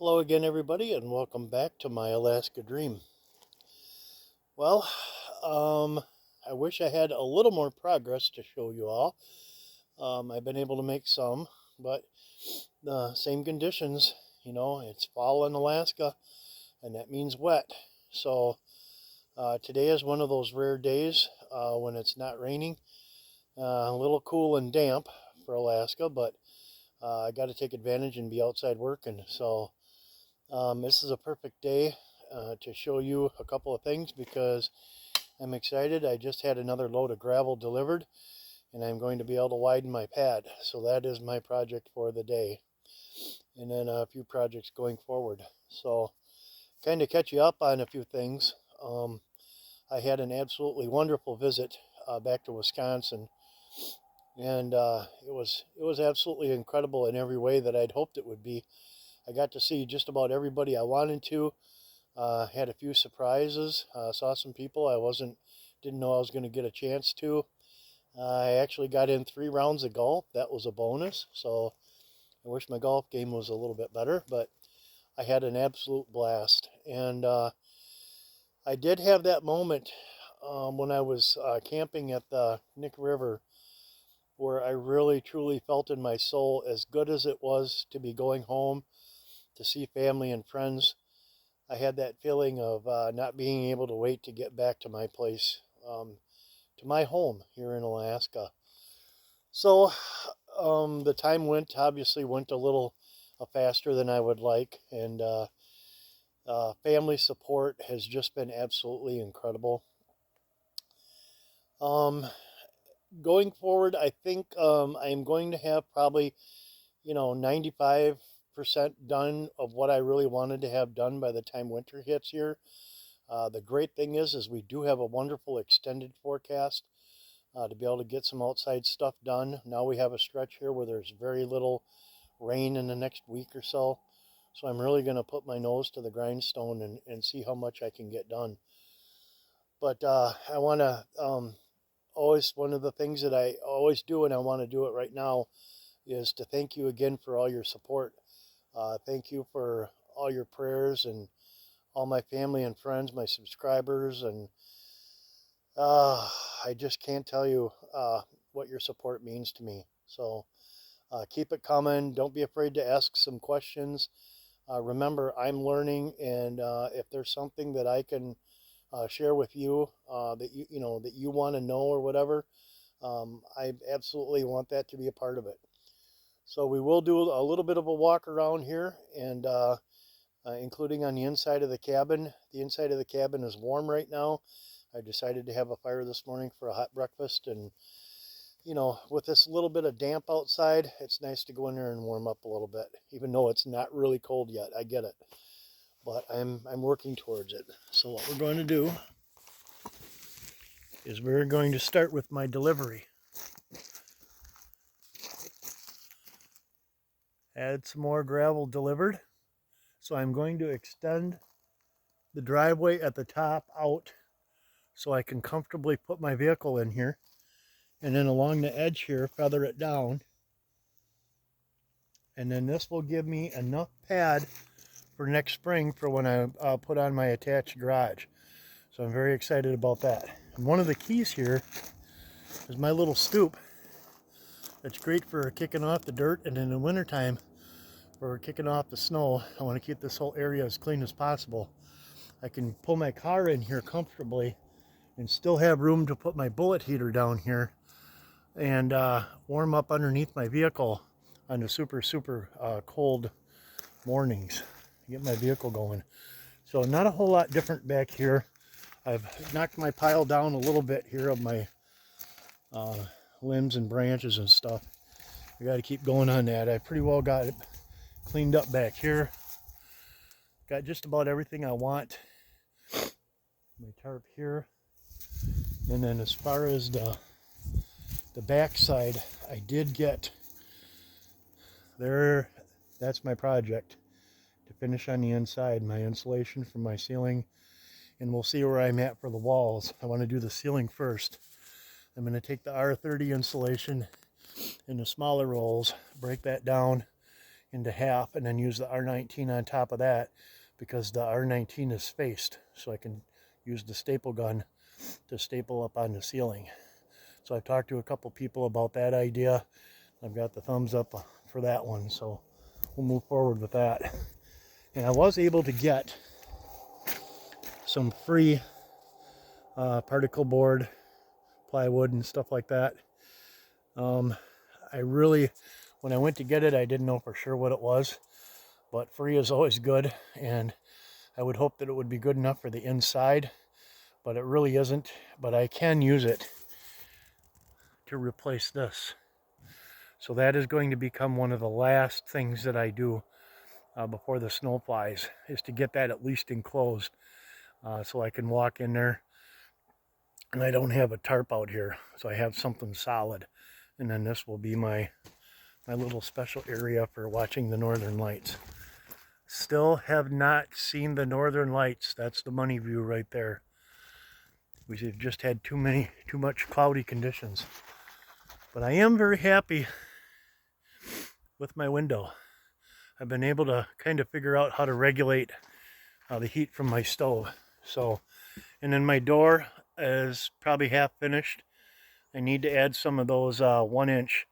Hello again, everybody, and welcome back to my Alaska Dream. Well, I wish I had a little more progress to show you all. I've been able to make some, but the same conditions, it's fall in Alaska, and that means wet. So today is one of those rare days when it's not raining, a little cool and damp for Alaska, but I got to take advantage and be outside working. So this is a perfect day to show you a couple of things because I'm excited. I just had another load of gravel delivered and I'm going to be able to widen my pad. So that is my project for the day. And then a few projects going forward. So kind of catch you up on a few things. I had an absolutely wonderful visit back to Wisconsin. And it was absolutely incredible in every way that I'd hoped it would be. I got to see just about everybody I wanted to. Had a few surprises. Saw some people didn't know I was going to get a chance to. I actually got in 3 rounds of golf. That was a bonus. So I wish my golf game was a little bit better, but I had an absolute blast. And I did have that moment when I was camping at the Nick River where I really truly felt in my soul, as good as it was to be going home to see family and friends, I had that feeling of not being able to wait to get back to my place, to my home here in Alaska. So the time obviously went a little faster than I would like, and family support has just been absolutely incredible. Going forward, I think I'm going to have probably 95% done of what I really wanted to have done by the time winter hits here. The great thing is we do have a wonderful extended forecast to be able to get some outside stuff done. Now we have a stretch here where there's very little rain in the next week or so. So I'm really going to put my nose to the grindstone and see how much I can get done. But I want to always, one of the things that I always do, and I want to do it right now, is to thank you again for all your support. Thank you for all your prayers and all my family and friends, my subscribers, and I just can't tell you what your support means to me. So keep it coming. Don't be afraid to ask some questions. Remember, I'm learning, and if there's something that I can share with you that that you want to know or whatever, I absolutely want that to be a part of it. So we will do a little bit of a walk around here, and including on the inside of the cabin. The inside of the cabin is warm right now. I decided to have a fire this morning for a hot breakfast, and with this little bit of damp outside, it's nice to go in there and warm up a little bit, even though it's not really cold yet. I get it, but I'm working towards it. So what we're going to do is we're going to start with my delivery. Add some more gravel delivered. So I'm going to extend the driveway at the top out so I can comfortably put my vehicle in here. And then along the edge here, feather it down. And then this will give me enough pad for next spring for when I put on my attached garage. So I'm very excited about that. And one of the keys here is my little stoop. It's great for kicking off the dirt, and in the wintertime for kicking off the snow. I want to keep this whole area as clean as possible. I can pull my car in here comfortably and still have room to put my bullet heater down here and warm up underneath my vehicle on the super cold mornings to get my vehicle going. So not a whole lot different back here. I've knocked my pile down a little bit here of my limbs and branches and stuff. I got to keep going on that. I pretty well got it cleaned up back here. Got just about everything I want. My tarp here. And then as far as the back side, I did get there. That's my project to finish on the inside, my insulation from my ceiling, and we'll see where I'm at for the walls. I want to do the ceiling first. I'm going to take the R30 insulation in the smaller rolls, break that down, into half and then use the R19 on top of that, because the R19 is spaced, so I can use the staple gun to staple up on the ceiling. So I've talked to a couple people about that idea. I've got the thumbs up for that one, so we'll move forward with that. And I was able to get some free particle board, plywood and stuff like that. I really, when I went to get it, I didn't know for sure what it was, but free is always good, and I would hope that it would be good enough for the inside, but it really isn't. But I can use it to replace this. So that is going to become one of the last things that I do before the snow flies, is to get that at least enclosed, so I can walk in there and I don't have a tarp out here, so I have something solid. And then this will be my little special area for watching the northern lights. Still have not seen the northern lights. That's the money view right there. We've just had too much cloudy conditions. But I am very happy with my window. I've been able to kind of figure out how to regulate the heat from my stove. So, and then my door is probably half finished. I need to add some of those 1-inch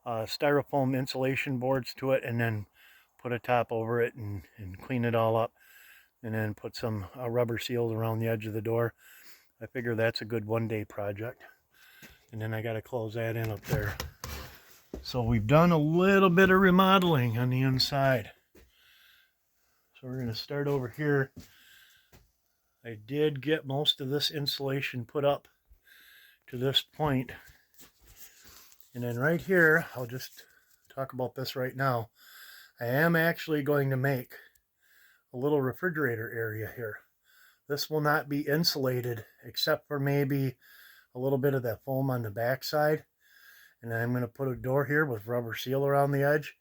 styrofoam insulation boards to it, and then put a top over it and clean it all up, and then put some rubber seals around the edge of the door. I figure that's a good one-day project. And then I got to close that in up there. So we've done a little bit of remodeling on the inside. So we're going to start over here. I did get most of this insulation put up to this point. And then right here, I'll just talk about this right now. I am actually going to make a little refrigerator area here. This will not be insulated except for maybe a little bit of that foam on the back side. And then I'm going to put a door here with rubber seal around the edge.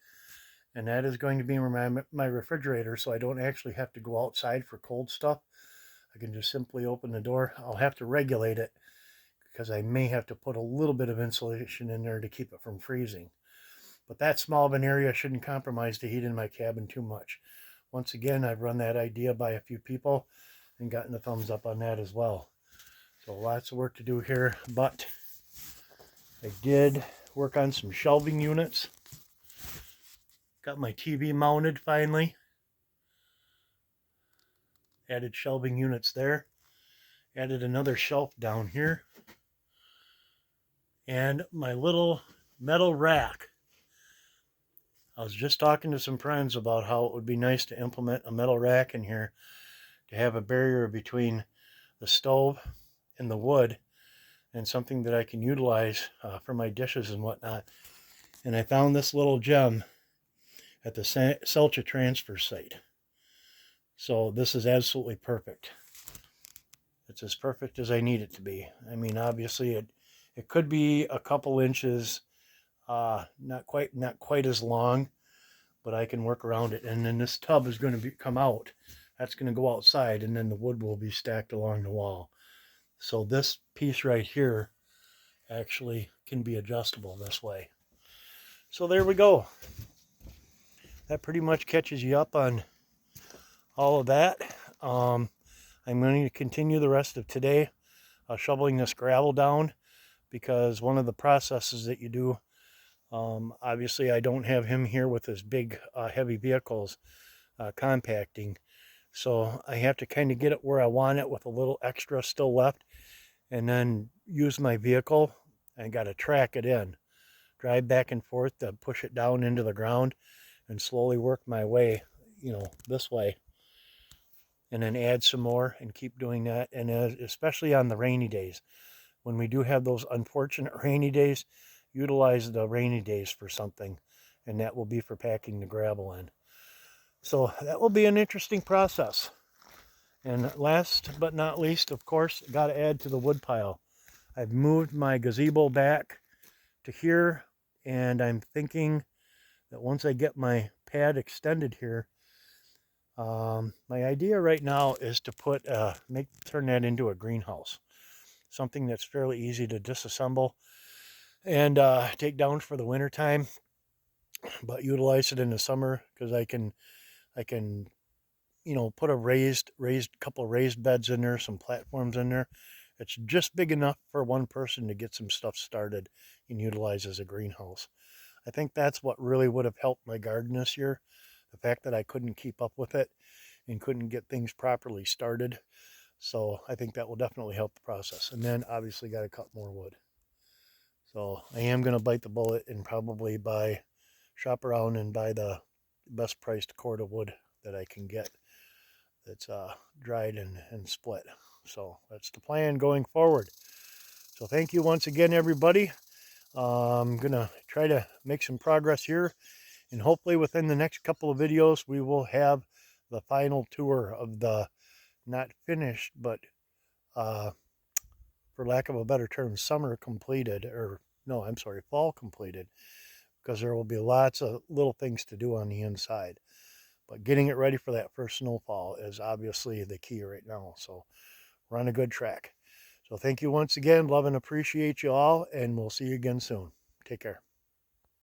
And that is going to be my refrigerator, so I don't actually have to go outside for cold stuff. I can just simply open the door. I'll have to regulate it because I may have to put a little bit of insulation in there to keep it from freezing. But that small of an area shouldn't compromise the heat in my cabin too much. Once again, I've run that idea by a few people and gotten a thumbs up on that as well. So lots of work to do here, but I did work on some shelving units. Got my TV mounted finally. Added shelving units there. Added another shelf down here. And my little metal rack. I was just talking to some friends about how it would be nice to implement a metal rack in here to have a barrier between the stove and the wood, and something that I can utilize for my dishes and whatnot. And I found this little gem at the Selcha transfer site. So this is absolutely perfect. It's as perfect as I need it to be. I mean, obviously it could be a couple inches, not quite as long, but I can work around it. And then this tub is going to come out. That's going to go outside, and then the wood will be stacked along the wall. So this piece right here actually can be adjustable this way. So there we go. That pretty much catches you up on all of that. I'm going to continue the rest of today shoveling this gravel down, because one of the processes that you do, obviously I don't have him here with his big heavy vehicles compacting, so I have to kind of get it where I want it with a little extra still left, and then use my vehicle. I got to track it in, drive back and forth to push it down into the ground, and slowly work my way, this way, and then add some more and keep doing that. And especially on the rainy days, when we do have those unfortunate rainy days, utilize the rainy days for something, and that will be for packing the gravel in. So that will be an interesting process. And last but not least, of course, got to add to the wood pile. I've moved my gazebo back to here, and I'm thinking that once I get my pad extended here, my idea right now is to turn that into a greenhouse, something that's fairly easy to disassemble and take down for the winter time. but utilize it in the summer because I can put a raised couple raised beds in there, some platforms in there. It's just big enough for one person to get some stuff started and utilize as a greenhouse. I think that's what really would have helped my garden this year. The fact that I couldn't keep up with it and couldn't get things properly started. So I think that will definitely help the process. And then obviously got to cut more wood. So I am going to bite the bullet and probably shop around and buy the best priced cord of wood that I can get that's dried and split. So that's the plan going forward. So thank you once again, everybody. I'm going to try to make some progress here. And hopefully within the next couple of videos, we will have the final tour of the not finished, but for lack of a better term, summer completed, or no, I'm sorry, fall completed, because there will be lots of little things to do on the inside. But getting it ready for that first snowfall is obviously the key right now. So we're on a good track. So thank you once again. Love and appreciate you all, and we'll see you again soon. Take care.